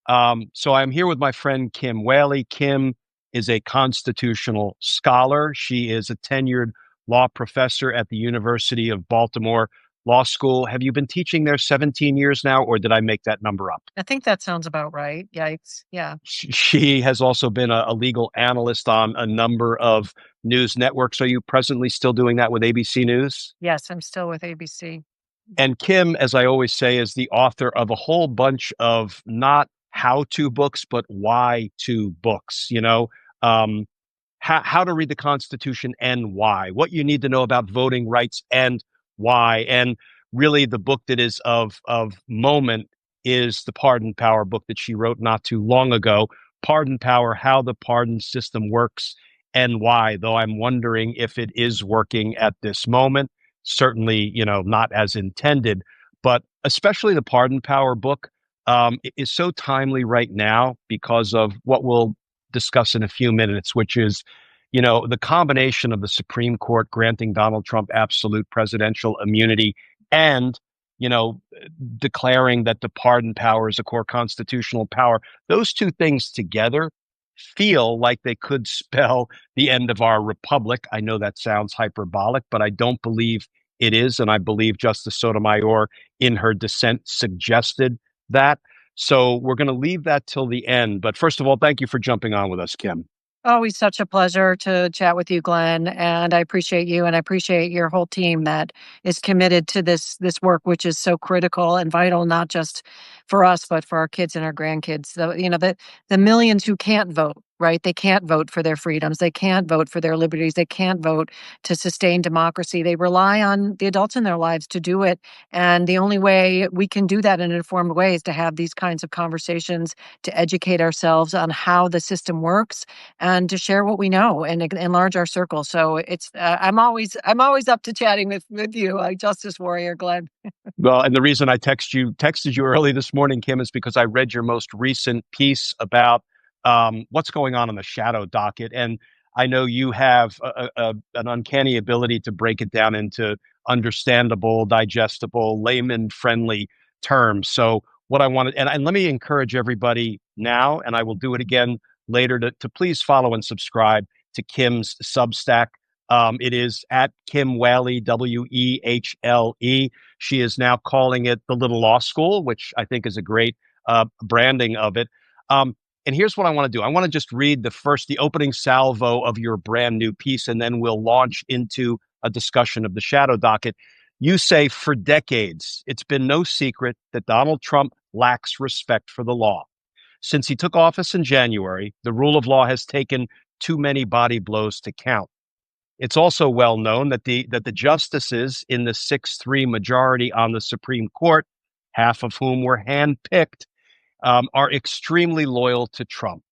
So I'm here with my friend Kim Whaley. Kim is a constitutional scholar. She is a tenured law professor at the University of Baltimore Law School. Have you been teaching there 17 years now, or did I make that number up? I think that sounds about right. Yikes. Yeah. She has also been a legal analyst on a number of news networks. Are you presently still doing that with ABC News? Yes, I'm still with ABC. And Kim, as I always say, is the author of a whole bunch of not how to books, but why to books, um, how to read the Constitution and why, what you need to know about voting rights and why. And really, the book that is of moment is the Pardon Power book that she wrote not too long ago. Pardon Power: How the Pardon System Works and Why. Though I'm wondering if it is working at this moment. Certainly, not as intended, but especially the Pardon Power book is so timely right now because of what we'll discuss in a few minutes, which is the combination of the Supreme Court granting Donald Trump absolute presidential immunity and, you know, declaring that the pardon power is a core constitutional power. Those two things together feel like they could spell the end of our republic. I know that sounds hyperbolic, but I don't believe it is. And I believe Justice Sotomayor in her dissent suggested that. So we're going to leave that till the end. But first of all, thank you for jumping on with us, Kim. Always such a pleasure to chat with you, Glenn. And I appreciate you and I appreciate your whole team that is committed to this work, which is so critical and vital, not just for us, but for our kids and our grandkids. The millions who can't vote, right? They can't vote for their freedoms. They can't vote for their liberties. They can't vote to sustain democracy. They rely on the adults in their lives to do it. And the only way we can do that in an informed way is to have these kinds of conversations, to educate ourselves on how the system works and to share what we know and enlarge our circle. So I'm always up to chatting with you, Justice Warrior Glenn. Well, and the reason I texted you early this morning, Kim, is because I read your most recent piece about what's going on in the shadow docket, and I know you have an uncanny ability to break it down into understandable, digestible, layman-friendly terms. So, what I wanted, and let me encourage everybody now, and I will do it again later, to please follow and subscribe to Kim's Substack. It is at Kim Whaley, Whehle. She is now calling it the Little Law School, which I think is a great branding of it. And here's what I want to do. I want to just read the opening salvo of your brand new piece, and then we'll launch into a discussion of the shadow docket. You say, for decades, it's been no secret that Donald Trump lacks respect for the law. Since he took office in January, the rule of law has taken too many body blows to count. It's also well known that the justices in the 6-3 majority on the Supreme Court, half of whom were handpicked, are extremely loyal to Trump.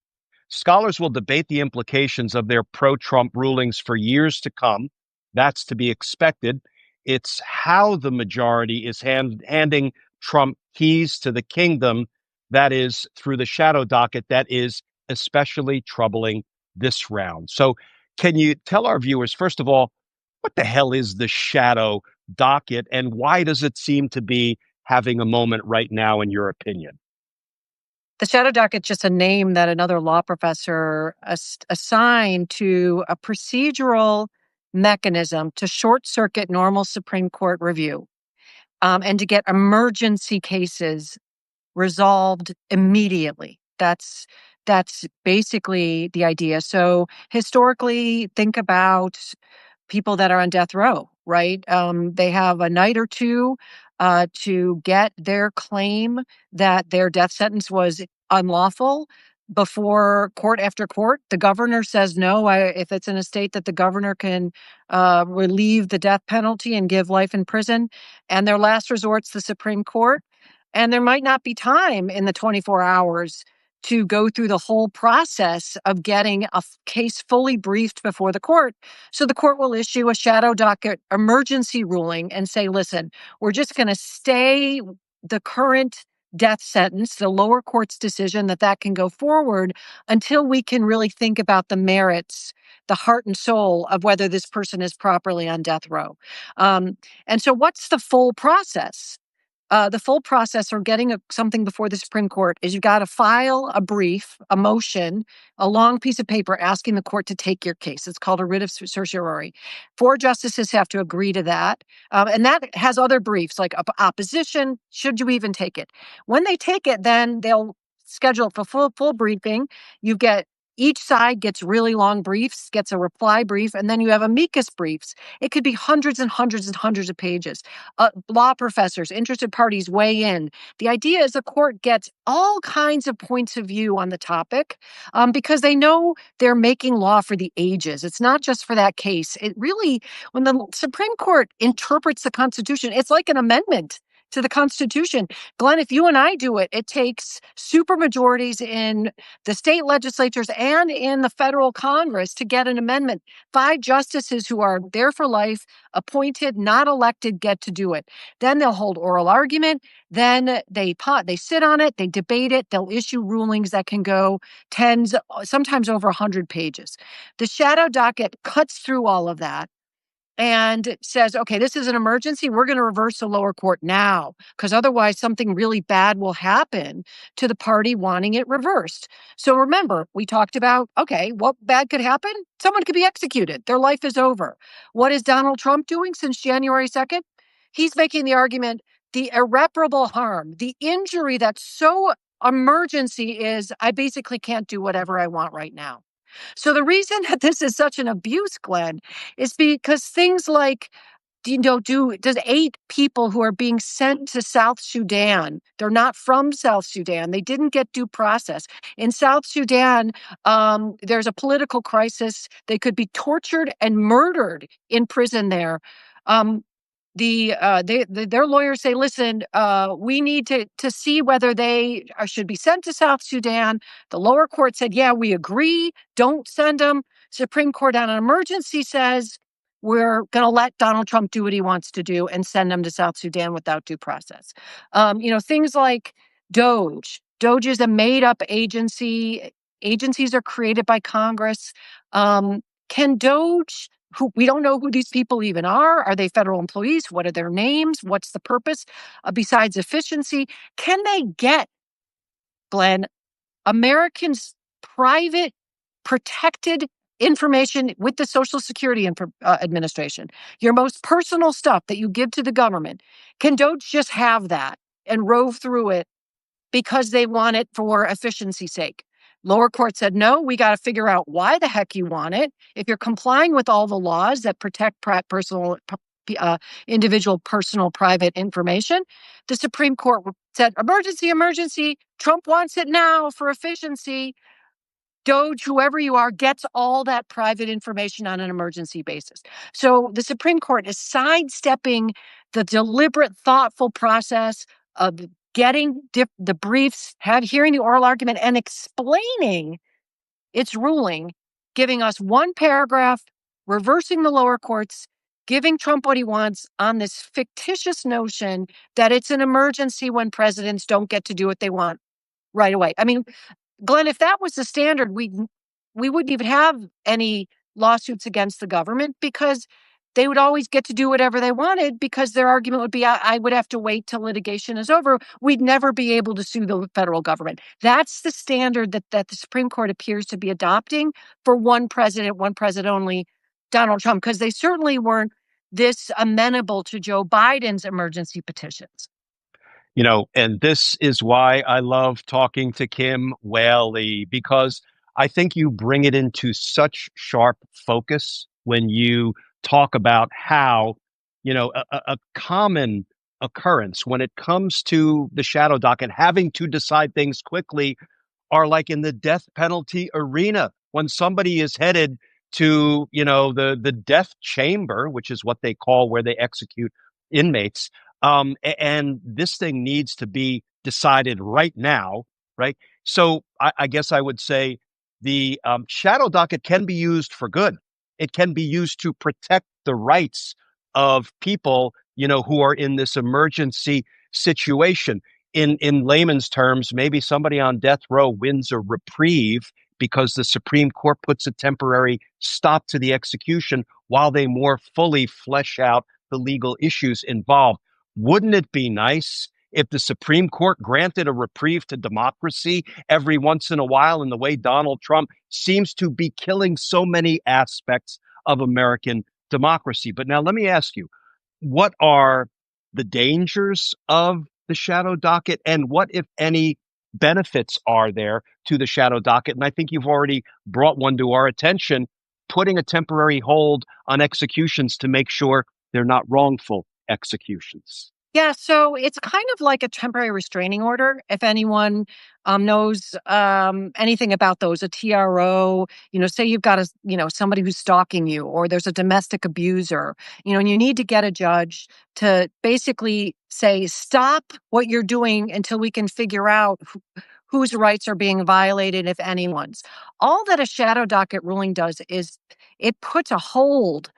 Scholars will debate the implications of their pro-Trump rulings for years to come. That's to be expected. It's how the majority is handing Trump keys to the kingdom, that is, through the shadow docket, that is especially troubling this round. So, can you tell our viewers, first of all, what the hell is the shadow docket and why does it seem to be having a moment right now, in your opinion? The shadow docket is just a name that another law professor assigned to a procedural mechanism to short circuit normal Supreme Court review, and to get emergency cases resolved immediately. That's basically the idea. So historically, think about people that are on death row, right? They have a night or two to get their claim that their death sentence was unlawful before court after court. The governor says no. If it's in a state that the governor can relieve the death penalty and give life in prison, and their last resort's the Supreme Court. And there might not be time in the 24 hours to go through the whole process of getting a case fully briefed before the court. So the court will issue a shadow docket emergency ruling and say, listen, we're just going to stay the current death sentence, the lower court's decision that can go forward until we can really think about the merits, the heart and soul of whether this person is properly on death row. And so what's the full process? The full process for getting something before the Supreme Court is you've got to file a brief, a motion, a long piece of paper asking the court to take your case. It's called a writ of certiorari. 4 justices have to agree to that. And that has other briefs like opposition, should you even take it. When they take it, then they'll schedule it for full briefing. You get each side gets really long briefs, gets a reply brief, and then you have amicus briefs. It could be hundreds and hundreds and hundreds of pages. Law professors, interested parties weigh in. The idea is the court gets all kinds of points of view on the topic because they know they're making law for the ages. It's not just for that case. It really, when the Supreme Court interprets the Constitution, it's like an amendment to the Constitution. Glenn, if you and I do it, it takes supermajorities in the state legislatures and in the federal Congress to get an amendment. 5 justices who are there for life, appointed, not elected, get to do it. Then they'll hold oral argument. Then they sit on it, they debate it, they'll issue rulings that can go tens, sometimes over 100 pages. The shadow docket cuts through all of that and says, okay, this is an emergency. We're going to reverse the lower court now, because otherwise something really bad will happen to the party wanting it reversed. So remember, we talked about, okay, what bad could happen? Someone could be executed. Their life is over. What is Donald Trump doing since January 2nd? He's making the argument, the irreparable harm, the injury that's so emergency is I basically can't do whatever I want right now. So the reason that this is such an abuse, Glenn, is because things like, does 8 people who are being sent to South Sudan, they're not from South Sudan, they didn't get due process. In South Sudan, there's a political crisis. They could be tortured and murdered in prison there. Their lawyers say, listen, we need to see whether they should be sent to South Sudan. The lower court said, yeah, we agree. Don't send them. Supreme Court on an emergency says we're going to let Donald Trump do what he wants to do and send them to South Sudan without due process. Things like Doge. Doge is a made-up agency. Agencies are created by Congress. Can Doge, who we don't know who these people even are they federal employees? What are their names? What's the purpose besides efficiency? Can they get, Glenn, Americans' private protected information with the Social Security Administration, your most personal stuff that you give to the government? Can Doge just have that and rove through it because they want it for efficiency's sake? Lower court said, no, we got to figure out why the heck you want it. If you're complying with all the laws that protect individual personal private information, the Supreme Court said, emergency, Trump wants it now for efficiency. Doge, whoever you are, gets all that private information on an emergency basis. So the Supreme Court is sidestepping the deliberate, thoughtful process of getting the briefs, hearing the oral argument, and explaining its ruling, giving us one paragraph, reversing the lower courts, giving Trump what he wants on this fictitious notion that it's an emergency when presidents don't get to do what they want right away. I mean, Glenn, if that was the standard, we wouldn't even have any lawsuits against the government because they would always get to do whatever they wanted because their argument would be, I would have to wait till litigation is over. We'd never be able to sue the federal government. That's the standard that the Supreme Court appears to be adopting for one president only, Donald Trump, because they certainly weren't this amenable to Joe Biden's emergency petitions. And this is why I love talking to Kim Whaley, because I think you bring it into such sharp focus when you talk about how, a common occurrence when it comes to the shadow docket, having to decide things quickly, are like in the death penalty arena when somebody is headed to, the death chamber, which is what they call where they execute inmates. And this thing needs to be decided right now, right? So I guess I would say the shadow docket can be used for good. It can be used to protect the rights of people, who are in this emergency situation. In layman's terms, maybe somebody on death row wins a reprieve because the Supreme Court puts a temporary stop to the execution while they more fully flesh out the legal issues involved. Wouldn't it be nice if the Supreme Court granted a reprieve to democracy every once in a while in the way Donald Trump seems to be killing so many aspects of American democracy. But now let me ask you, what are the dangers of the shadow docket, and what, if any, benefits are there to the shadow docket? And I think you've already brought one to our attention, putting a temporary hold on executions to make sure they're not wrongful executions. Yeah, so it's kind of like a temporary restraining order. If anyone knows anything about those, a TRO, say you've got somebody who's stalking you, or there's a domestic abuser, and you need to get a judge to basically say, stop what you're doing until we can figure out whose rights are being violated, if anyone's. All that a shadow docket ruling does is it puts a hold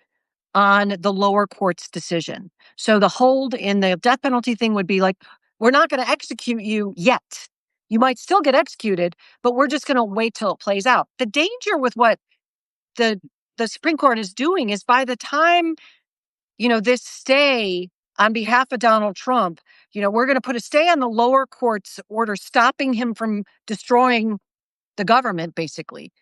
on the lower court's decision. So the hold in the death penalty thing would be like, we're not going to execute you yet. You might still get executed, but we're just going to wait till it plays out. The danger with what the Supreme Court is doing is, by the time, this stay on behalf of Donald Trump, we're going to put a stay on the lower court's order stopping him from destroying the government, basically.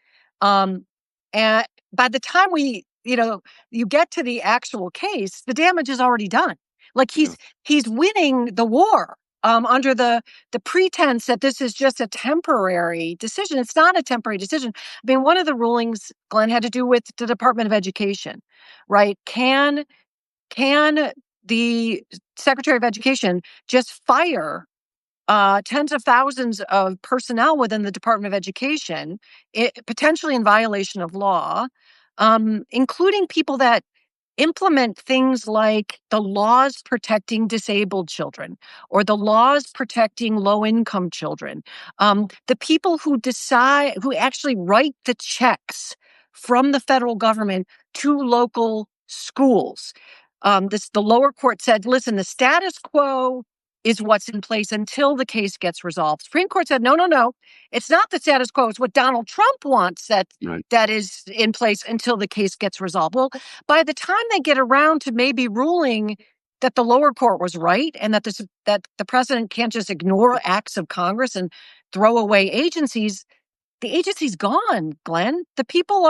And by the time you get to the actual case, the damage is already done. Like Yeah. he's winning the war under the pretense that this is just a temporary decision. It's not a temporary decision. I mean, one of the rulings, Glenn, had to do with the Department of Education, right? Can the Secretary of Education just fire tens of thousands of personnel within the Department of Education, potentially in violation of law, including people that implement things like the laws protecting disabled children or the laws protecting low-income children. The people who actually write the checks from the federal government to local schools. The lower court said, listen, the status quo is what's in place until the case gets resolved. Supreme Court said, no, no, no. It's not the status quo. It's what Donald Trump wants Right. that is in place until the case gets resolved. Well, by the time they get around to maybe ruling that the lower court was right and that the president can't just ignore acts of Congress and throw away agencies, the agency's gone, Glenn. The people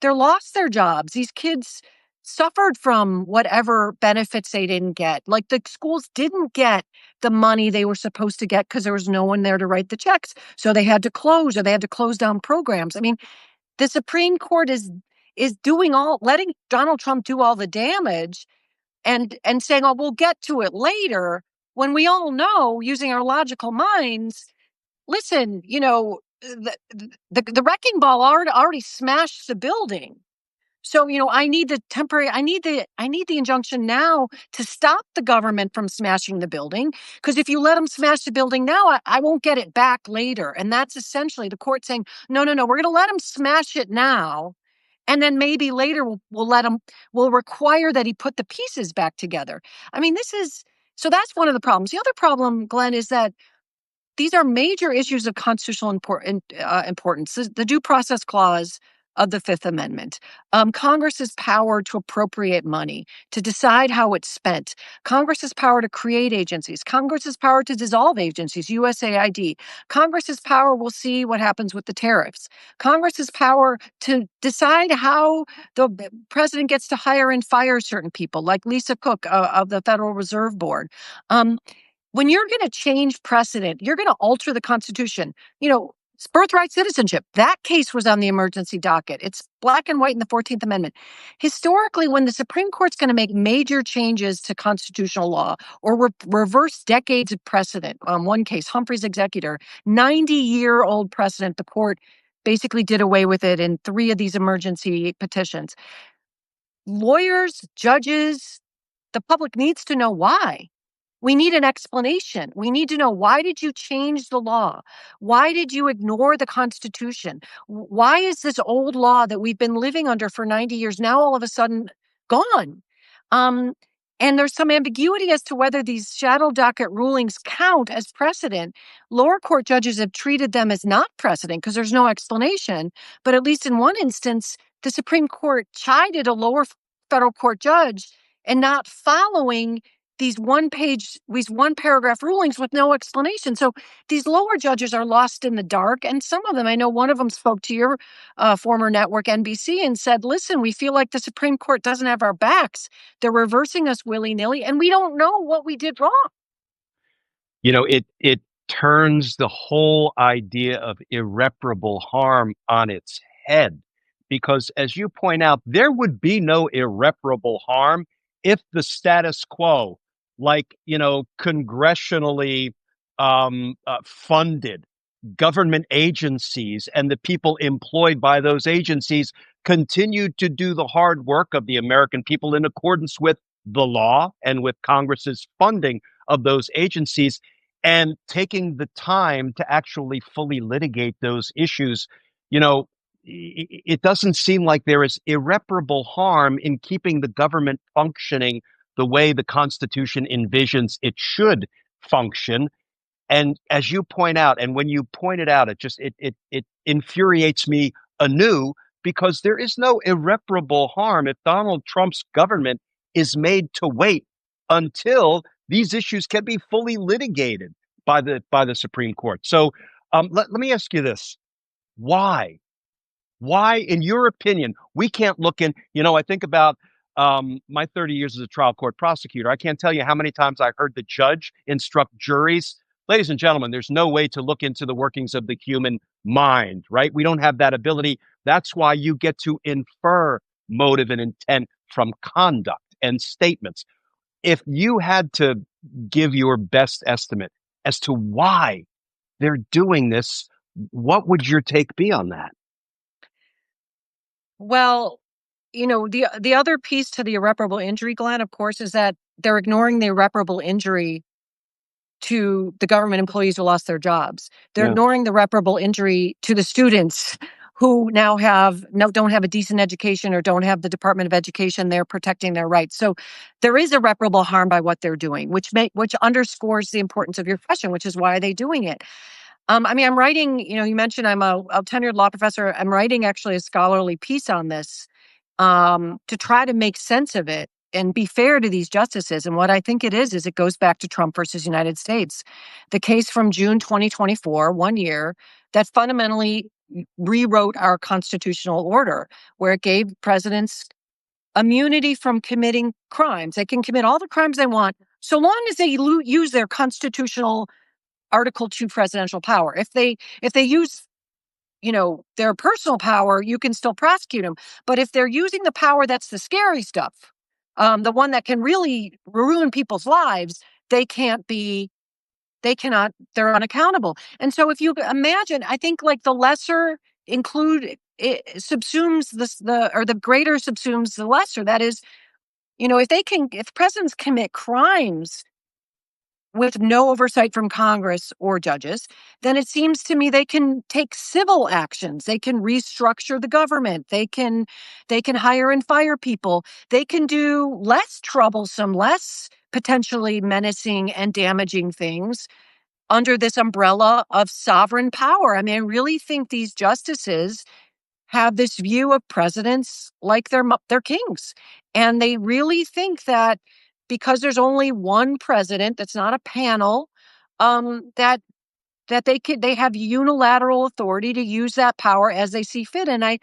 they're lost their jobs. These kids suffered from whatever benefits they didn't get. Like, the schools didn't get the money they were supposed to get because there was no one there to write the checks. So they had to close, or they had to close down programs. I mean, the Supreme Court is letting Donald Trump do all the damage and saying, oh, we'll get to it later, when we all know, using our logical minds, listen, the wrecking ball already smashed the building. So, I need the injunction now to stop the government from smashing the building. Because if you let them smash the building now, I won't get it back later. And that's essentially the court saying, no, no, no, we're going to let them smash it now. And then maybe later we'll require that he put the pieces back together. I mean, so that's one of the problems. The other problem, Glenn, is that these are major issues of constitutional importance. The Due Process Clause of the Fifth Amendment. Congress's power to appropriate money, to decide how it's spent. Congress's power to create agencies. Congress's power to dissolve agencies, USAID. Congress's power, we'll see what happens with the tariffs. Congress's power to decide how the president gets to hire and fire certain people, like Lisa Cook of the Federal Reserve Board. When you're going to change precedent, you're going to alter the Constitution. It's birthright citizenship. That case was on the emergency docket. It's black and white in the 14th Amendment. Historically, when the Supreme Court's going to make major changes to constitutional law or reverse decades of precedent, one case, Humphrey's Executor, 90-year-old precedent, the court basically did away with it in 3 of these emergency petitions. Lawyers, judges, the public needs to know why. We need an explanation. We need to know, why did you change the law? Why did you ignore the Constitution? Why is this old law that we've been living under for 90 years now all of a sudden gone? And there's some ambiguity as to whether these shadow docket rulings count as precedent. Lower court judges have treated them as not precedent because there's no explanation. But at least in one instance, the Supreme Court chided a lower federal court judge and not following these one paragraph rulings with no explanation. So these lower judges are lost in the dark. And some of them, I know one of them spoke to your former network, NBC, and said, listen, we feel like the Supreme Court doesn't have our backs. They're reversing us willy nilly, and we don't know what we did wrong. It turns the whole idea of irreparable harm on its head. Because as you point out, there would be no irreparable harm if the status quo, like, congressionally funded government agencies and the people employed by those agencies continued to do the hard work of the American people in accordance with the law and with Congress's funding of those agencies, and taking the time to actually fully litigate those issues. It doesn't seem like there is irreparable harm in keeping the government functioning the way the Constitution envisions it should function. And as you point out, and when you point it out, it infuriates me anew, because there is no irreparable harm if Donald Trump's government is made to wait until these issues can be fully litigated by the Supreme Court. So let me ask you this: why? Why, in your opinion, we can't look in? I think about my 30 years as a trial court prosecutor. I can't tell you how many times I heard the judge instruct juries, ladies and gentlemen, there's no way to look into the workings of the human mind, right? We don't have that ability. That's why you get to infer motive and intent from conduct and statements. If you had to give your best estimate as to why they're doing this, what would your take be on that? Well, the other piece to the irreparable injury, Glenn, of course, is that they're ignoring the irreparable injury to the government employees who lost their jobs. They're Yeah. ignoring the irreparable injury to the students who now don't have a decent education or don't have the Department of Education there protecting their rights. So there is irreparable harm by what they're doing, which underscores the importance of your question, which is why are they doing it? I mean, I'm writing, you mentioned I'm a tenured law professor. I'm writing actually a scholarly piece on this to try to make sense of it and be fair to these justices. And what I think it is it goes back to Trump versus United States, the case from June 2024, 1 year, that fundamentally rewrote our constitutional order, where it gave presidents immunity from committing crimes. They can commit all the crimes they want so long as they use their constitutional Article 2 presidential power. If they use their personal power, you can still prosecute them. But if they're using the power, that's the scary stuff, the one that can really ruin people's lives, they're unaccountable. And so if you imagine, I think like the lesser include it subsumes the greater subsumes the lesser. That is, if presidents commit crimes with no oversight from Congress or judges, then it seems to me they can take civil actions. They can restructure the government. They can hire and fire people. They can do less troublesome, less potentially menacing and damaging things under this umbrella of sovereign power. I mean, I really think these justices have this view of presidents like they're kings. And they really think that because there's only one president, that's not a panel, that they have unilateral authority to use that power as they see fit. And I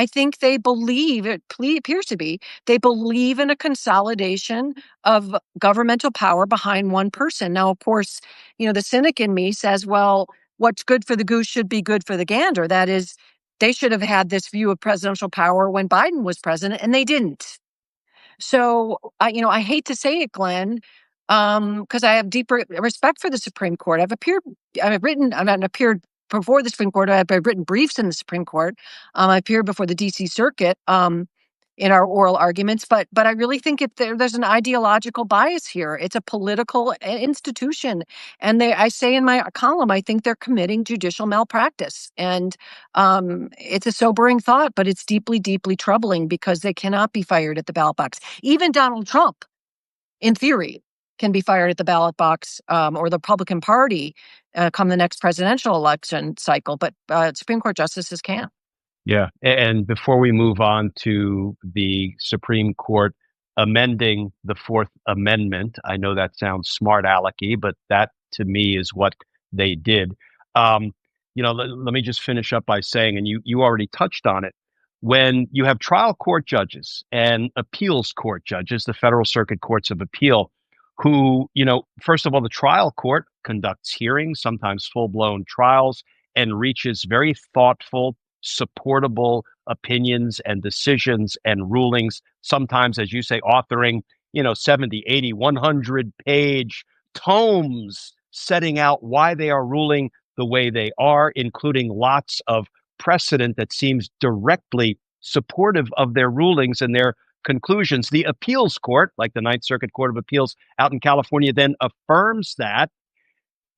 think they believe, appears to be, they believe in a consolidation of governmental power behind one person. Now, of course, the cynic in me says, well, what's good for the goose should be good for the gander. That is, they should have had this view of presidential power when Biden was president, and they didn't. So I hate to say it, Glenn, because I have deep respect for the Supreme Court. I've not appeared before the Supreme Court. I've written briefs in the Supreme Court. I appeared before the D.C. Circuit in our oral arguments, but I really think there's an ideological bias here. It's a political institution, and I say in my column, I think they're committing judicial malpractice, and it's a sobering thought, but it's deeply, deeply troubling because they cannot be fired at the ballot box. Even Donald Trump, in theory, can be fired at the ballot box, or the Republican Party come the next presidential election cycle, but Supreme Court justices can't. Yeah. And before we move on to the Supreme Court, amending the Fourth Amendment. I know that sounds smart alecky, but that to me is what they did. Um, let me just finish up by saying, and you already touched on it, when you have trial court judges and appeals court judges, the federal circuit courts of appeal, who, first of all, the trial court conducts hearings, sometimes full blown trials, and reaches very thoughtful, supportable opinions and decisions and rulings, sometimes, as you say, authoring, 70, 80, 100 page tomes setting out why they are ruling the way they are, including lots of precedent that seems directly supportive of their rulings and their conclusions. The appeals court, like the Ninth Circuit Court of Appeals out in California, then affirms that,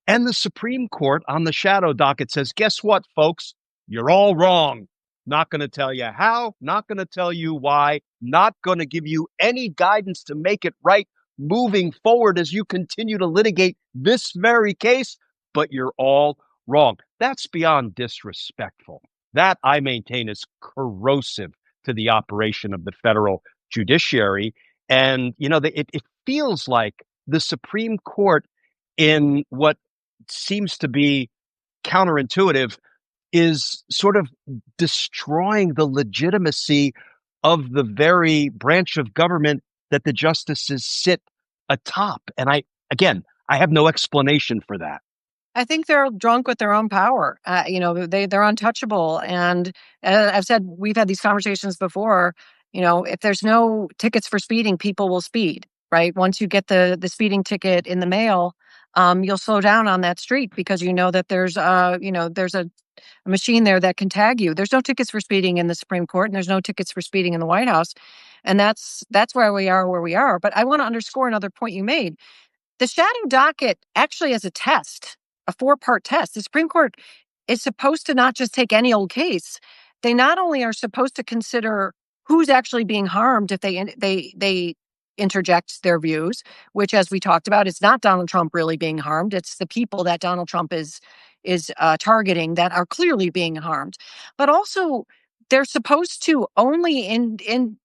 and the Supreme Court on the shadow docket says, guess what, folks? You're all wrong. Not going to tell you how, not going to tell you why, not going to give you any guidance to make it right moving forward as you continue to litigate this very case, but you're all wrong. That's beyond disrespectful. That, I maintain, is corrosive to the operation of the federal judiciary. And, it feels like the Supreme Court, in what seems to be counterintuitive, is sort of destroying the legitimacy of the very branch of government that the justices sit atop. And I have no explanation for that. I think they're drunk with their own power. They're untouchable. And I've said, we've had these conversations before. If there's no tickets for speeding, people will speed, right? Once you get the speeding ticket in the mail, you'll slow down on that street because you know that there's a machine there that can tag you. There's no tickets for speeding in the Supreme Court, and there's no tickets for speeding in the White House, and that's where we are. But I want to underscore another point you made. The shadow docket actually has a test, a 4-part test. The Supreme Court is supposed to not just take any old case. They not only are supposed to consider who's actually being harmed if they interject their views, which, as we talked about, it's not Donald Trump really being harmed. It's the people that Donald Trump is targeting that are clearly being harmed. But also, they're supposed to only in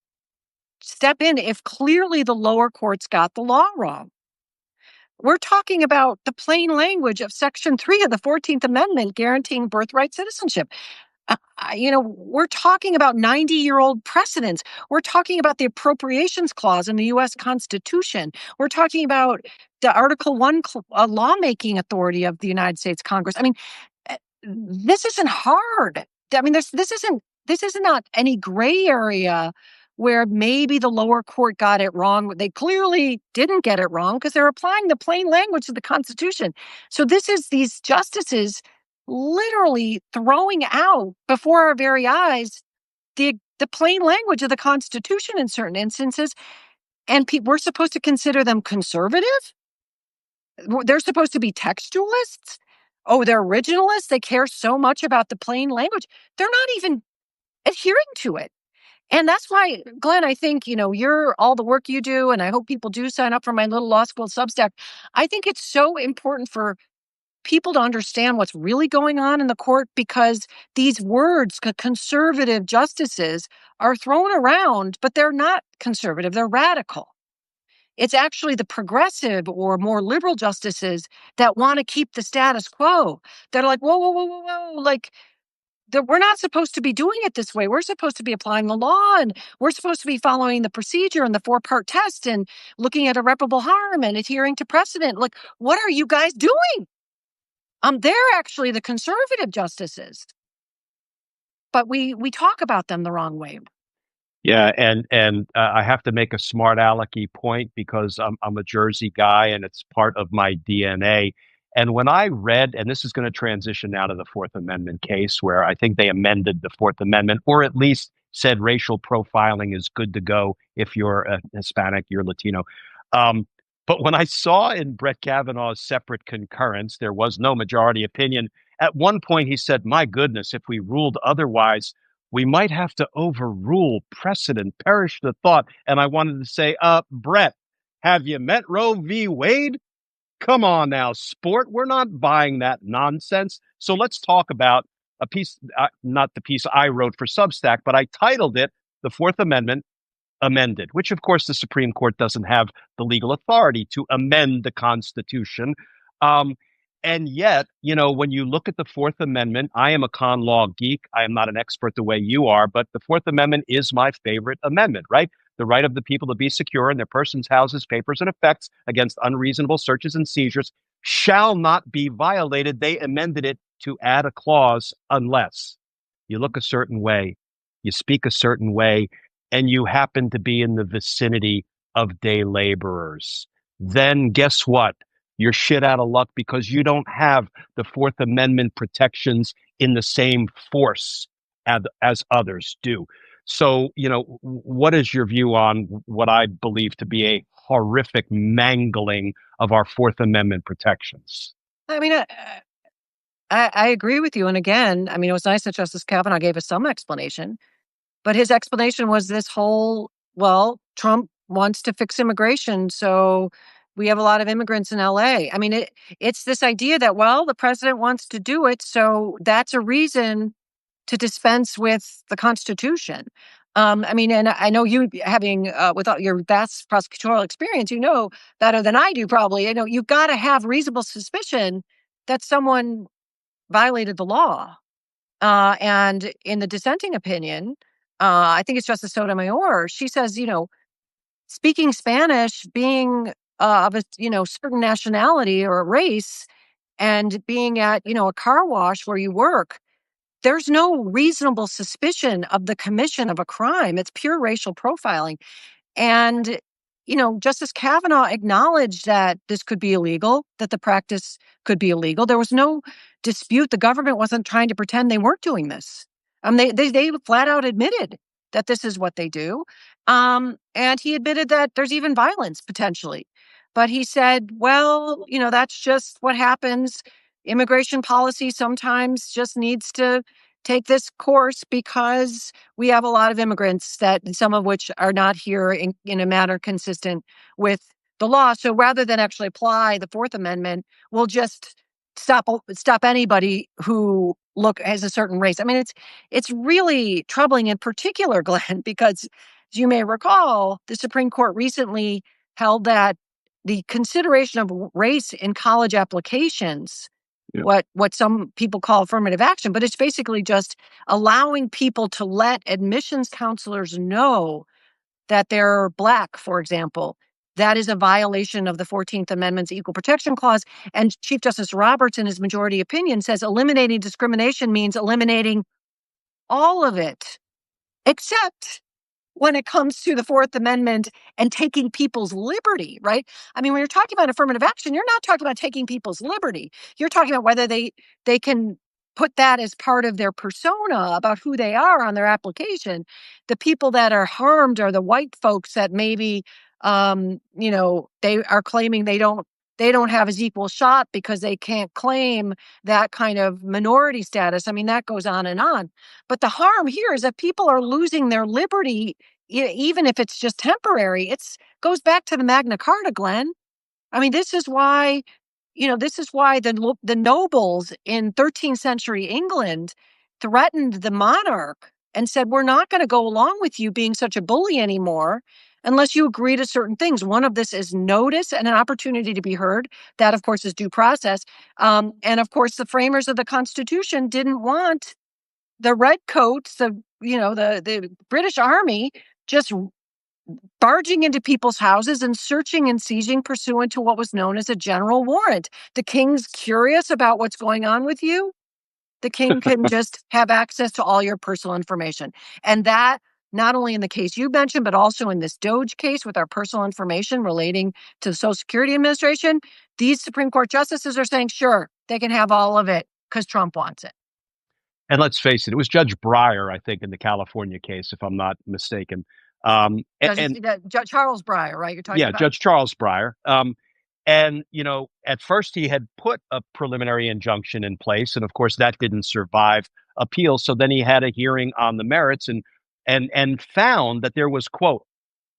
step in if clearly the lower courts got the law wrong. We're talking about the plain language of Section 3 of the 14th Amendment guaranteeing birthright citizenship. We're talking about 90-year-old precedents. We're talking about the appropriations clause in the U.S. Constitution. We're talking about the Article 1 lawmaking authority of the United States Congress. I mean, this isn't hard. I mean, this is not any gray area where maybe the lower court got it wrong. They clearly didn't get it wrong because they're applying the plain language of the Constitution. So this is these justices literally throwing out before our very eyes the plain language of the Constitution in certain instances. And we're supposed to consider them conservative? They're supposed to be textualists? Oh, they're originalists? They care so much about the plain language. They're not even adhering to it. And that's why, Glenn, I think, you're all the work you do, and I hope people do sign up for my little law school Substack. I think it's so important for people to understand what's really going on in the court, because these words, conservative justices, are thrown around, but they're not conservative. They're radical. It's actually the progressive or more liberal justices that want to keep the status quo. They're like, whoa, whoa, whoa, whoa, whoa. Like, we're not supposed to be doing it this way. We're supposed to be applying the law, and we're supposed to be following the procedure and the 4-part test and looking at irreparable harm and adhering to precedent. Like, what are you guys doing? They're actually the conservative justices, but we talk about them the wrong way. Yeah, and I have to make a smart alecky point because I'm a Jersey guy and it's part of my DNA. And when I read, and this is going to transition now to the Fourth Amendment case, where I think they amended the Fourth Amendment, or at least said racial profiling is good to go if you're a Hispanic, you're Latino. Um, but when I saw in Brett Kavanaugh's separate concurrence, there was no majority opinion. At one point, he said, "My goodness, if we ruled otherwise, we might have to overrule precedent." Perish the thought. And I wanted to say, Brett, have you met Roe v. Wade? Come on now, sport. We're not buying that nonsense. So let's talk about a piece, not the piece I wrote for Substack, but I titled it The Fourth Amendment amended, which of course the Supreme Court doesn't have the legal authority to amend the Constitution. Um, and yet, when you look at the Fourth Amendment, I am a con law geek. I am not an expert the way you are, but the Fourth Amendment is my favorite amendment, right? The right of the people to be secure in their persons, houses, papers, and effects against unreasonable searches and seizures shall not be violated. They amended it to add a clause unless you look a certain way, you speak a certain way, and you happen to be in the vicinity of day laborers. Then guess what? You're shit out of luck because you don't have the Fourth Amendment protections in the same force as others do. So, what is your view on what I believe to be a horrific mangling of our Fourth Amendment protections? I mean, I agree with you. And again, I mean, it was nice that Justice Kavanaugh gave us some explanation, but his explanation was this whole, well, Trump wants to fix immigration, so we have a lot of immigrants in LA. I mean, it's this idea that, well, the president wants to do it, so that's a reason to dispense with the Constitution. I mean, and I know you having, with all your vast prosecutorial experience, you know better than I do probably. You've got to have reasonable suspicion that someone violated the law. And in the dissenting opinion, I think it's Justice Sotomayor, she says, speaking Spanish, being of a certain nationality or a race, and being at a car wash where you work, there's no reasonable suspicion of the commission of a crime. It's pure racial profiling. And, Justice Kavanaugh acknowledged that this could be illegal, that the practice could be illegal. There was no dispute. The government wasn't trying to pretend they weren't doing this. They flat out admitted that this is what they do. And he admitted that there's even violence potentially. But he said, well, that's just what happens. Immigration policy sometimes just needs to take this course because we have a lot of immigrants that some of which are not here in a manner consistent with the law. So rather than actually apply the Fourth Amendment, we'll just stop anybody who has a certain race. I mean, it's really troubling in particular, Glenn, because as you may recall, the Supreme Court recently held that the consideration of race in college applications, what some people call affirmative action, but it's basically just allowing people to let admissions counselors know that they're Black, for example. That is a violation of the 14th Amendment's Equal Protection Clause. And Chief Justice Roberts, in his majority opinion, says eliminating discrimination means eliminating all of it, except when it comes to the Fourth Amendment and taking people's liberty, right? I mean, when you're talking about affirmative action, you're not talking about taking people's liberty. You're talking about whether they can put that as part of their persona about who they are on their application. The people that are harmed are the white folks that maybe, they are claiming they don't have as equal shot because they can't claim that kind of minority status. I mean, that goes on and on. But the harm here is that people are losing their liberty, even if it's just temporary. It goes back to the Magna Carta, Glenn. I mean, this is why the nobles in 13th century England threatened the monarch and said, we're not going to go along with you being such a bully anymore unless you agree to certain things. One of this is notice and an opportunity to be heard. That, of course, is due process. And of course, the framers of the Constitution didn't want the redcoats, the British Army, just barging into people's houses and searching and seizing pursuant to what was known as a general warrant. The king's curious about what's going on with you. The king can just have access to all your personal information. And that, not only in the case you mentioned, but also in this Doge case with our personal information relating to the Social Security Administration, these Supreme Court justices are saying, sure, they can have all of it because Trump wants it. And let's face it was Judge Breyer, I think, in the California case, if I'm not mistaken. Judge Charles Breyer, right? You're talking Yeah, about Judge Charles Breyer. And at first he had put a preliminary injunction in place, and of course that didn't survive appeal. So then he had a hearing on the merits and found that there was, quote,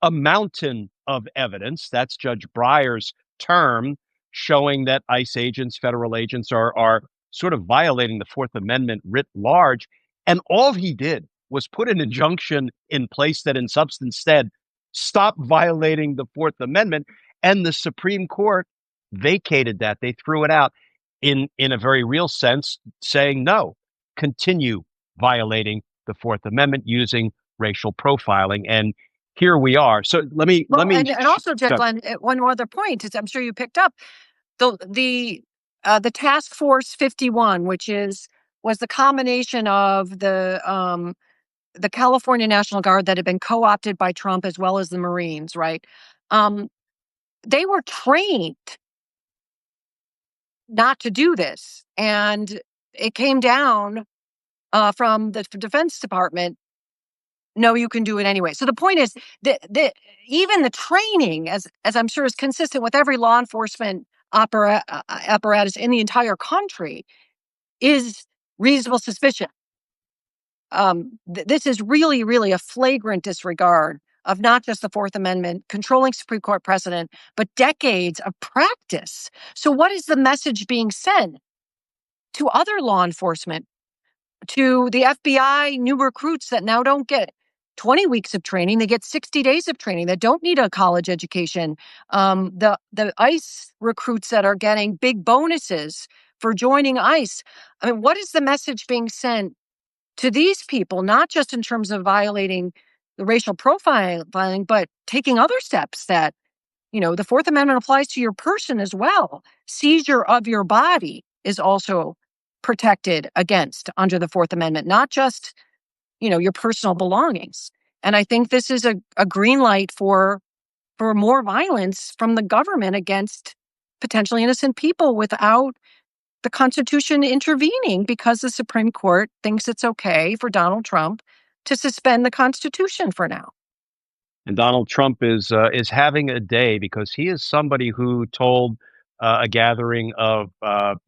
a mountain of evidence. That's Judge Breyer's term, showing that ICE agents, federal agents, are sort of violating the Fourth Amendment writ large. And all he did was put an injunction in place that, in substance, said stop violating the Fourth Amendment. And the Supreme Court vacated that. They threw it out in a very real sense, saying no, continue violating the Fourth Amendment using racial profiling. And here we are. So let Well, me and also, Glenn, one more other point is I'm sure you picked up the Task Force 51, which was the combination of the California National Guard that had been co-opted by Trump as well as the Marines, right? Um, they were trained not to do this, and it came down from the Defense Department. No, you can do it anyway. So the point is that even the training, as I'm sure is consistent with every law enforcement apparatus in the entire country, is reasonable suspicion. This is really, really a flagrant disregard of not just the Fourth Amendment, controlling Supreme Court precedent, but decades of practice. So, what is the message being sent to other law enforcement, to the FBI new recruits that now don't get 20 weeks of training, they get 60 days of training, that don't need a college education? The ICE recruits that are getting big bonuses for joining ICE. I mean, what is the message being sent to these people, not just in terms of violating the racial profiling, but taking other steps that, the Fourth Amendment applies to your person as well. Seizure of your body is also protected against under the Fourth Amendment, not just, your personal belongings. And I think this is a green light for more violence from the government against potentially innocent people without the Constitution intervening, because the Supreme Court thinks it's okay for Donald Trump to suspend the Constitution for now. And Donald Trump is having a day because he is somebody who told a gathering of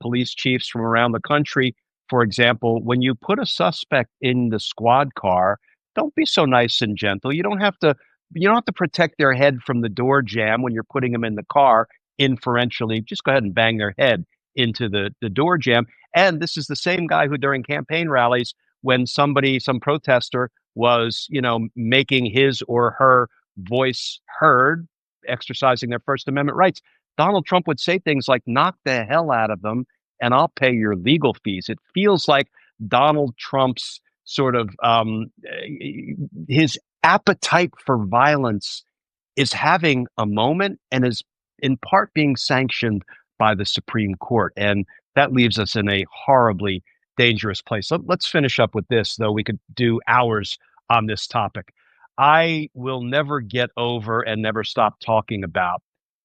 police chiefs from around the country, for example, when you put a suspect in the squad car, don't be so nice and gentle. You don't have to protect their head from the door jam when you're putting them in the car inferentially. Just go ahead and bang their head into the door jam. And this is the same guy who during campaign rallies, when some protester was, making his or her voice heard, exercising their First Amendment rights, Donald Trump would say things like, knock the hell out of them and I'll pay your legal fees. It feels like Donald Trump's sort of his appetite for violence is having a moment and is in part being sanctioned by the Supreme Court. And that leaves us in a horribly dangerous place. Let's finish up with this, though we could do hours on this topic. I will never get over and never stop talking about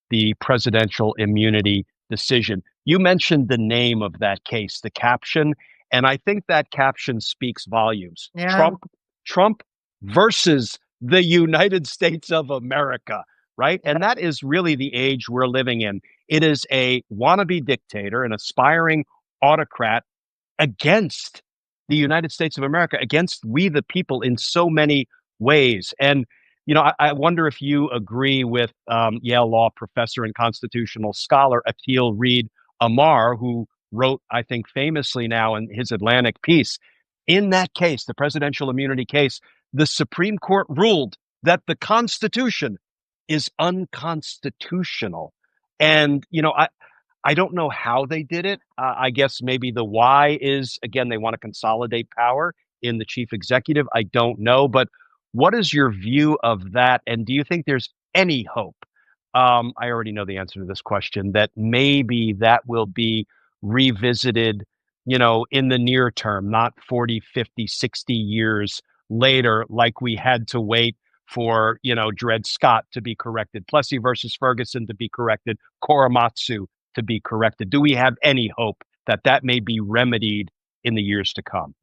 the presidential immunity decision. You mentioned the name of that case, the caption, and I think that caption speaks volumes. Yeah. Trump versus the United States of America, right? And that is really the age we're living in. It is a wannabe dictator, an aspiring autocrat against the United States of America, against we the people in so many ways. And, I wonder if you agree with Yale Law professor and constitutional scholar Akhil Reed Amar, who wrote, I think, famously now in his Atlantic piece. In that case, the presidential immunity case, the Supreme Court ruled that the Constitution is unconstitutional. And, I don't know how they did it. I guess maybe the why is, again, they want to consolidate power in the chief executive. I don't know. But what is your view of that? And do you think there's any hope? I already know the answer to this question, that maybe that will be revisited, in the near term, not 40, 50, 60 years later, like we had to wait for, Dred Scott to be corrected, Plessy versus Ferguson to be corrected, Korematsu to be corrected. Do we have any hope that that may be remedied in the years to come?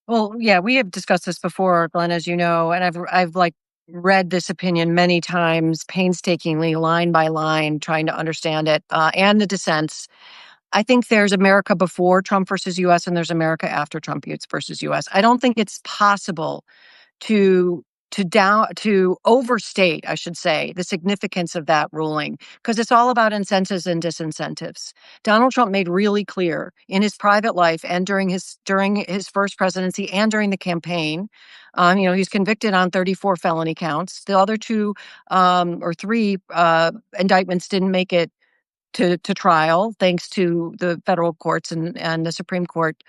Well, yeah, we have discussed this before, Glenn, as you know, and I've like read this opinion many times, painstakingly, line by line, trying to understand it, and the dissents. I think there's America before Trump versus U.S. and there's America after Trump versus U.S. I don't think it's possible to to overstate, I should say, the significance of that ruling, because it's all about incentives and disincentives. Donald Trump made really clear in his private life and during his first presidency and during the campaign. He's convicted on 34 felony counts. The other two or three indictments didn't make it to trial, thanks to the federal courts and the Supreme Court.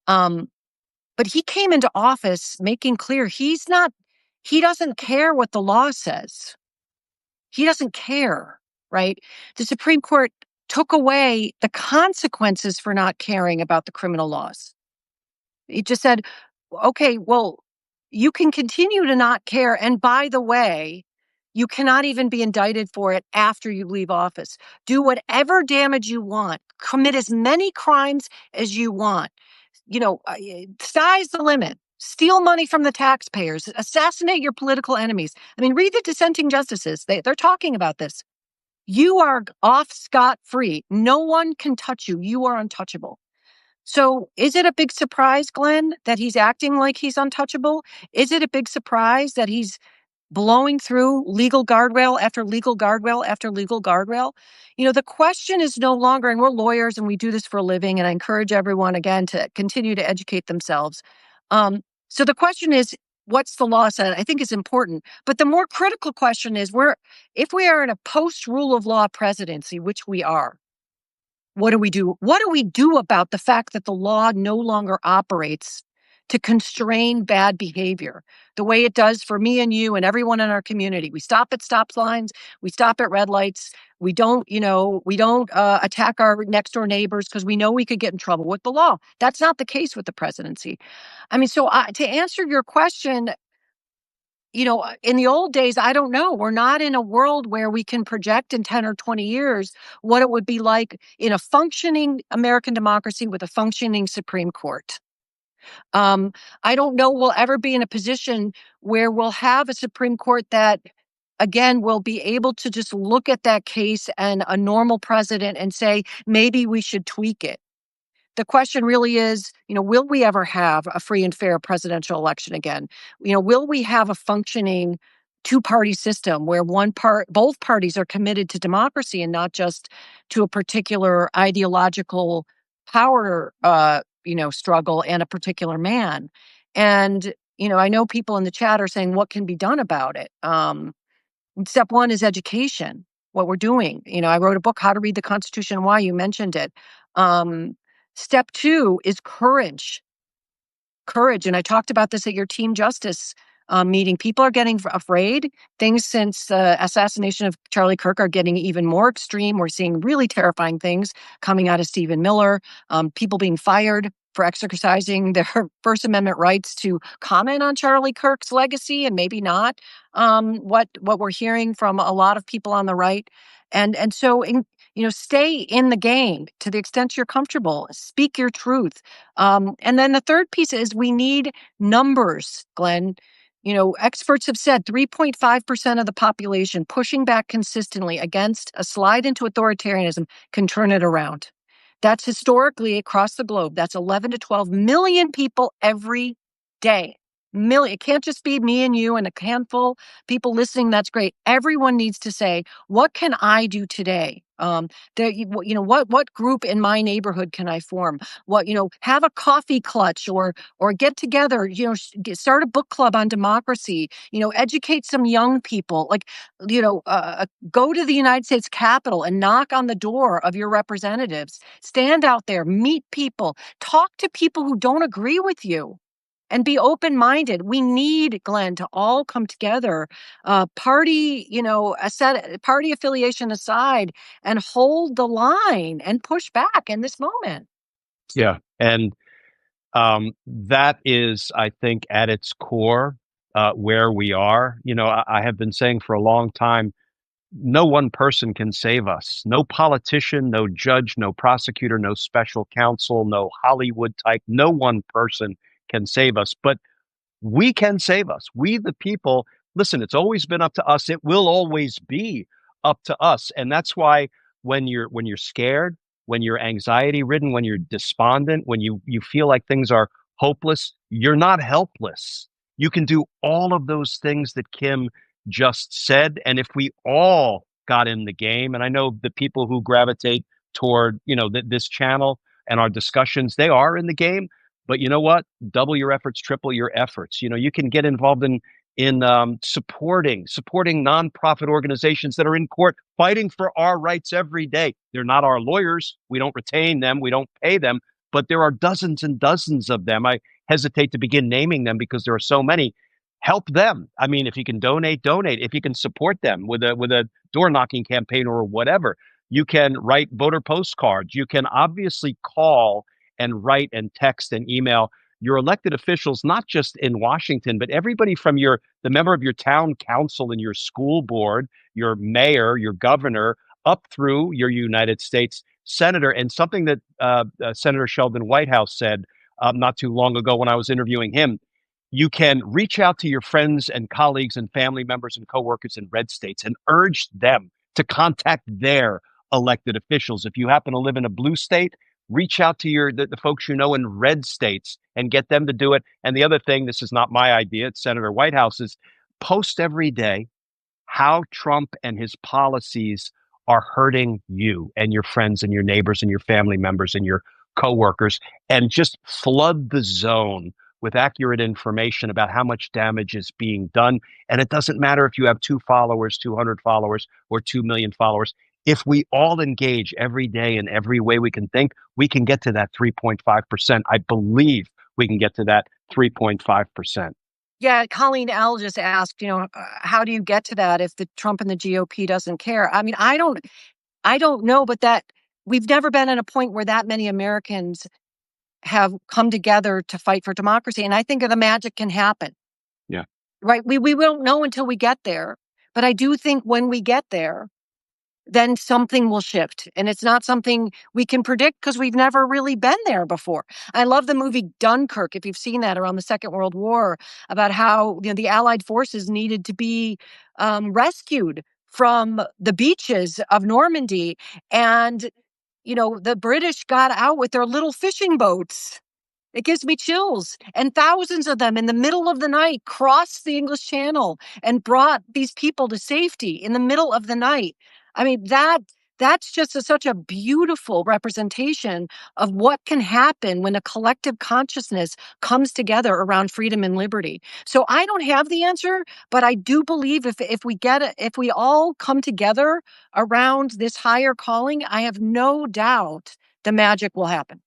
Um, but he came into office making clear he doesn't care what the law says. He doesn't care, right? The Supreme Court took away the consequences for not caring about the criminal laws. It just said, okay, well, you can continue to not care. And by the way, you cannot even be indicted for it after you leave office. Do whatever damage you want, commit as many crimes as you want. Sky's the limit. Steal money from the taxpayers, assassinate your political enemies. I mean, read the dissenting justices. They're talking about this. You are off scot-free. No one can touch you. You are untouchable. So is it a big surprise, Glenn, that he's acting like he's untouchable? Is it a big surprise that he's blowing through legal guardrail after legal guardrail after legal guardrail? The question is no longer, and we're lawyers and we do this for a living, and I encourage everyone, again, to continue to educate themselves. So the question is, what's the law said? I think is important. But the more critical question is, if we are in a post-rule of law presidency, which we are, what do we do? What do we do about the fact that the law no longer operates to constrain bad behavior the way it does for me and you and everyone in our community? We stop at stop signs. We stop at red lights. We don't attack our next door neighbors because we know we could get in trouble with the law. That's not the case with the presidency. I mean, so to answer your question, in the old days, I don't know. We're not in a world where we can project in 10 or 20 years what it would be like in a functioning American democracy with a functioning Supreme Court. Um, I don't know we'll ever be in a position where we'll have a Supreme Court that, again, will be able to just look at that case and a normal president and say, maybe we should tweak it. The question really is, will we ever have a free and fair presidential election again? Will we have a functioning two-party system where both parties are committed to democracy and not just to a particular ideological power, struggle and a particular man? And, I know people in the chat are saying, what can be done about it? Step one is education, what we're doing. I wrote a book, How to Read the Constitution and Why. You mentioned it. Um, Step two is courage. Courage. And I talked about this at your Team Justice meeting. People are getting afraid. Things since the assassination of Charlie Kirk are getting even more extreme. We're seeing really terrifying things coming out of Stephen Miller, people being fired for exercising their First Amendment rights to comment on Charlie Kirk's legacy and maybe not. What we're hearing from a lot of people on the right. And so stay in the game to the extent you're comfortable. Speak your truth. And then the third piece is we need numbers, Glenn. Experts have said 3.5% of the population pushing back consistently against a slide into authoritarianism can turn it around. That's historically across the globe. That's 11 to 12 million people every day. Million. It can't just be me and you and a handful people listening. That's great. Everyone needs to say, what can I do today? What group in my neighborhood can I form? Have a coffee clutch or get together, start a book club on democracy, educate some young people, go to the United States Capitol and knock on the door of your representatives, stand out there, meet people, talk to people who don't agree with you. And be open-minded. We need, Glenn, to all come together, party affiliation aside, and hold the line and push back in this moment. Yeah. And that is, I think, at its core, where we are. I have been saying for a long time, no one person can save us. No politician, no judge, no prosecutor, no special counsel, no Hollywood type. No one person can save us. But we can save us. We, the people, listen, it's always been up to us. It will always be up to us. And that's why when you're scared, when you're anxiety ridden, when you're despondent, when you feel like things are hopeless, you're not helpless. You can do all of those things that Kim just said. And if we all got in the game, and I know the people who gravitate toward, this channel and our discussions, they are in the game. But you know what? Double your efforts, triple your efforts. You can get involved in supporting nonprofit organizations that are in court fighting for our rights every day. They're not our lawyers. We don't retain them. We don't pay them. But there are dozens and dozens of them. I hesitate to begin naming them because there are so many. Help them. I mean, if you can donate, donate. If you can support them with a door knocking campaign or whatever, you can write voter postcards. You can obviously call and write and text and email your elected officials, not just in Washington, but everybody from the member of your town council and your school board, your mayor, your governor, up through your United States senator. And something that Senator Sheldon Whitehouse said not too long ago when I was interviewing him, you can reach out to your friends and colleagues and family members and coworkers in red states and urge them to contact their elected officials. If you happen to live in a blue state, reach out to the folks you know in red states and get them to do it. And the other thing, this is not my idea, it's Senator Whitehouse's, post every day how Trump and his policies are hurting you and your friends and your neighbors and your family members and your coworkers, and just flood the zone with accurate information about how much damage is being done. And it doesn't matter if you have 2 followers, 200 followers, or 2 million followers. If we all engage every day in every way we can think, we can get to that 3.5%. I believe we can get to that 3.5%. Yeah, Colleen L just asked, how do you get to that if the Trump and the GOP doesn't care? I mean, I don't know, but that we've never been at a point where that many Americans have come together to fight for democracy. And I think the magic can happen, Yeah. right? We won't know until we get there. But I do think when we get there, then something will shift. And it's not something we can predict because we've never really been there before. I love the movie Dunkirk, if you've seen that, around the Second World War, about how the Allied forces needed to be rescued from the beaches of Normandy. And, the British got out with their little fishing boats. It gives me chills. And thousands of them in the middle of the night crossed the English Channel and brought these people to safety in the middle of the night. I mean, that's just such a beautiful representation of what can happen when a collective consciousness comes together around freedom and liberty. So I don't have the answer, but I do believe if we all come together around this higher calling, I have no doubt the magic will happen.